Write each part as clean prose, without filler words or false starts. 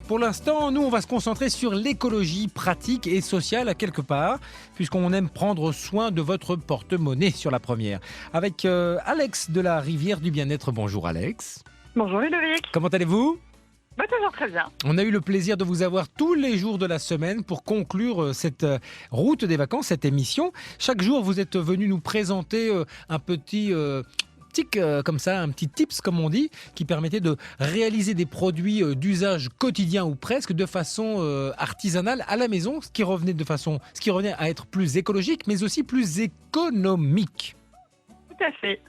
Pour l'instant, nous, on va se concentrer sur l'écologie pratique et sociale à quelque part, puisqu'on aime prendre soin de votre porte-monnaie sur la première. Avec Alex de la Rivière du Bien-être. Bonjour Alex. Bonjour Ludovic. Comment allez-vous ? Toujours très bien. On a eu le plaisir de vous avoir tous les jours de la semaine pour conclure cette route des vacances, cette émission. Chaque jour, vous êtes venu nous présenter un petit tic comme ça, un petit tips comme on dit, qui permettait de réaliser des produits d'usage quotidien ou presque de façon artisanale à la maison, ce qui revenait à être plus écologique, mais aussi plus économique. Tout à fait.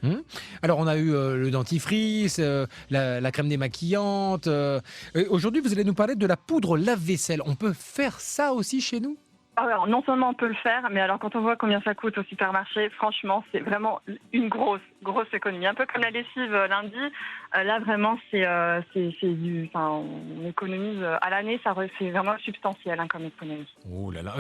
Alors, on a eu le dentifrice, la crème démaquillante. Aujourd'hui, vous allez nous parler de la poudre lave-vaisselle. On peut faire ça aussi chez nous ? Alors, non seulement on peut le faire, mais alors quand on voit combien ça coûte au supermarché, franchement, c'est vraiment une grosse économie. Un peu comme la lessive lundi, là vraiment, on économise à l'année, c'est vraiment substantiel comme économie. Oh là là,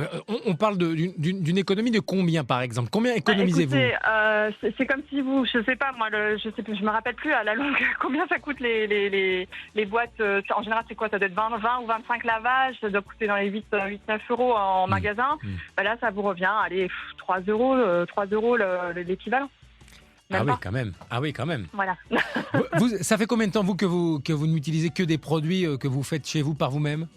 on parle d'une économie de combien par exemple ? Combien économisez-vous ? Écoutez, c'est comme si vous, je sais pas moi, je me rappelle plus à la longue combien ça coûte les boîtes. En général, c'est quoi ? Ça doit être 20 ou 25 lavages, ça doit coûter dans les 8-9 euros en magasin. Ben là, ça vous revient, allez, 3 euros l'équivalent. Ah oui, quand même. Voilà. Ça fait combien de temps que vous n'utilisez que des produits que vous faites chez vous par vous-même ?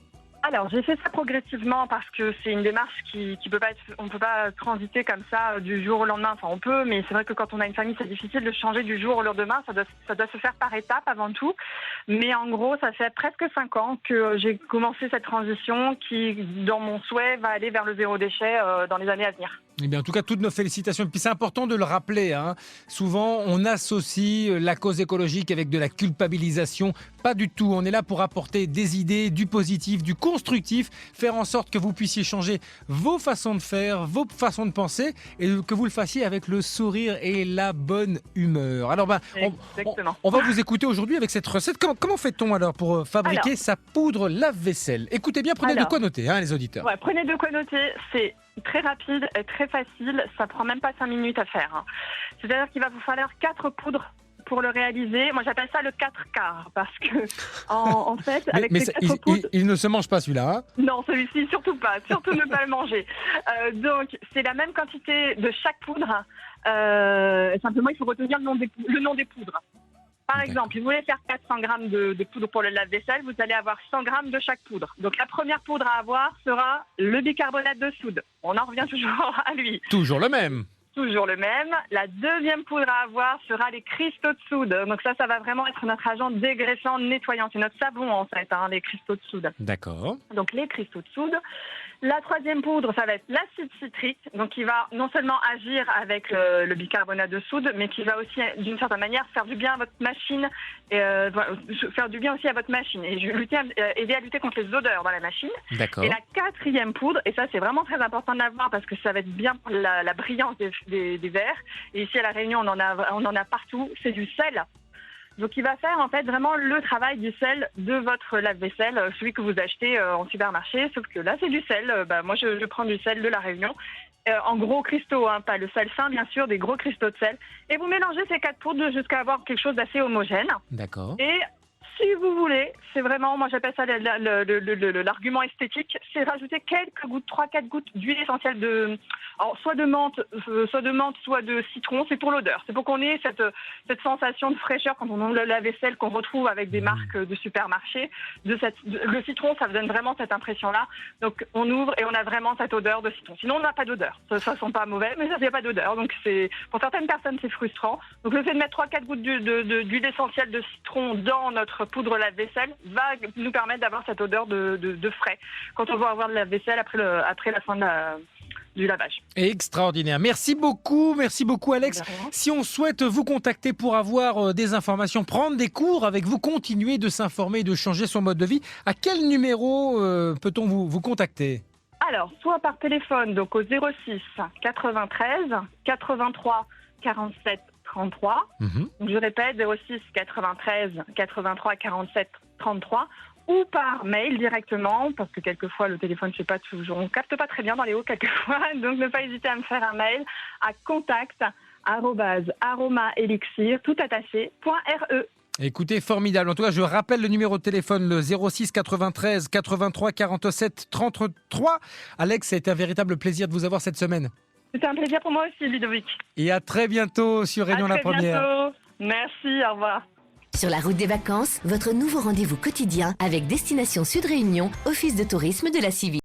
Alors, j'ai fait ça progressivement parce que c'est une démarche qui peut pas être, on peut pas transiter comme ça du jour au lendemain. Enfin, on peut, mais c'est vrai que quand on a une famille, c'est difficile de changer du jour au lendemain. Ça doit se faire par étapes avant tout. Mais en gros, ça fait presque 5 ans que j'ai commencé cette transition qui, dans mon souhait, va aller vers le zéro déchet dans les années à venir. Eh bien, en tout cas, toutes nos félicitations. Et puis, c'est important de le rappeler. Souvent, on associe la cause écologique avec de la culpabilisation. Pas du tout. On est là pour apporter des idées, du positif, du constructif, faire en sorte que vous puissiez changer vos façons de faire, vos façons de penser, et que vous le fassiez avec le sourire et la bonne humeur. Alors, on va vous écouter aujourd'hui avec cette recette. Comment fait-on alors pour fabriquer sa poudre lave-vaisselle ? Écoutez bien, prenez de quoi noter, les auditeurs. Ouais, prenez de quoi noter. C'est très rapide et très facile, ça prend même pas 5 minutes à faire. C'est-à-dire qu'il va vous falloir 4 poudres pour le réaliser. Moi, j'appelle ça le 4 quarts parce que, en fait, avec les 4 poudres... Il ne se mange pas celui-là, Non, celui-ci, surtout pas. Surtout ne pas le manger. Donc, c'est la même quantité de chaque poudre. Simplement, il faut retenir le nom des poudres. Par exemple, si vous voulez faire 400 grammes de poudre pour le lave-vaisselle, vous allez avoir 100 grammes de chaque poudre. Donc la première poudre à avoir sera le bicarbonate de soude. On en revient toujours à lui. Toujours le même. Toujours le même. La deuxième poudre à avoir sera les cristaux de soude. Donc ça va vraiment être notre agent dégraissant, nettoyant. C'est notre savon en fait, les cristaux de soude. D'accord. Donc les cristaux de soude. La troisième poudre, ça va être l'acide citrique, donc qui va non seulement agir avec le bicarbonate de soude, mais qui va aussi, d'une certaine manière, faire du bien à votre machine, faire du bien aussi à votre machine, et aider à lutter contre les odeurs dans la machine. D'accord. Et la quatrième poudre, et ça c'est vraiment très important de l'avoir parce que ça va être bien pour la brillance des verres. Et ici à La Réunion, on en a partout, c'est du sel. Donc, il va faire en fait vraiment le travail du sel de votre lave-vaisselle, celui que vous achetez en supermarché. Sauf que là, c'est du sel. Moi, je prends du sel de La Réunion, en gros cristaux, pas le sel fin, bien sûr, des gros cristaux de sel. Et vous mélangez ces 4 poudres jusqu'à avoir quelque chose d'assez homogène. D'accord. Et si vous voulez, c'est vraiment, moi j'appelle ça l'argument esthétique, c'est rajouter quelques gouttes, 3-4 gouttes d'huile essentielle soit de menthe, soit de citron. C'est pour l'odeur. C'est pour qu'on ait cette sensation de fraîcheur quand on ouvre le lave-vaisselle qu'on retrouve avec des marques de supermarché. Le citron, ça donne vraiment cette impression-là. Donc on ouvre et on a vraiment cette odeur de citron. Sinon, on n'a pas d'odeur. Ça sent pas mauvais, mais ça n'y a pas d'odeur. Donc pour certaines personnes, c'est frustrant. Donc le fait de mettre 3-4 gouttes d'huile essentielle de citron dans notre poudre lave-vaisselle va nous permettre d'avoir cette odeur de frais quand on va avoir de lave-vaisselle après la fin du lavage. Extraordinaire. Merci beaucoup Alex. Si on souhaite vous contacter pour avoir des informations, prendre des cours avec vous, continuer de s'informer et de changer son mode de vie, à quel numéro peut-on vous contacter ? Alors, soit par téléphone, donc au 06 93 83 47 33. Donc, je répète, 06 93 83 47 33. Ou par mail directement, parce que quelquefois le téléphone ne fait pas toujours, on capte pas très bien dans les hauts quelquefois, donc ne pas hésiter à me faire un mail à contact@aromaelixir.re. Écoutez, formidable. En tout cas, je rappelle le numéro de téléphone, le 06 93 83 47 33. Alex, ça a été un véritable plaisir de vous avoir cette semaine. C'était un plaisir pour moi aussi, Ludovic. Et à très bientôt sur Réunion la Première. Bientôt. Merci, au revoir. Sur la route des vacances, votre nouveau rendez-vous quotidien avec Destination Sud Réunion, Office de tourisme de la Civile.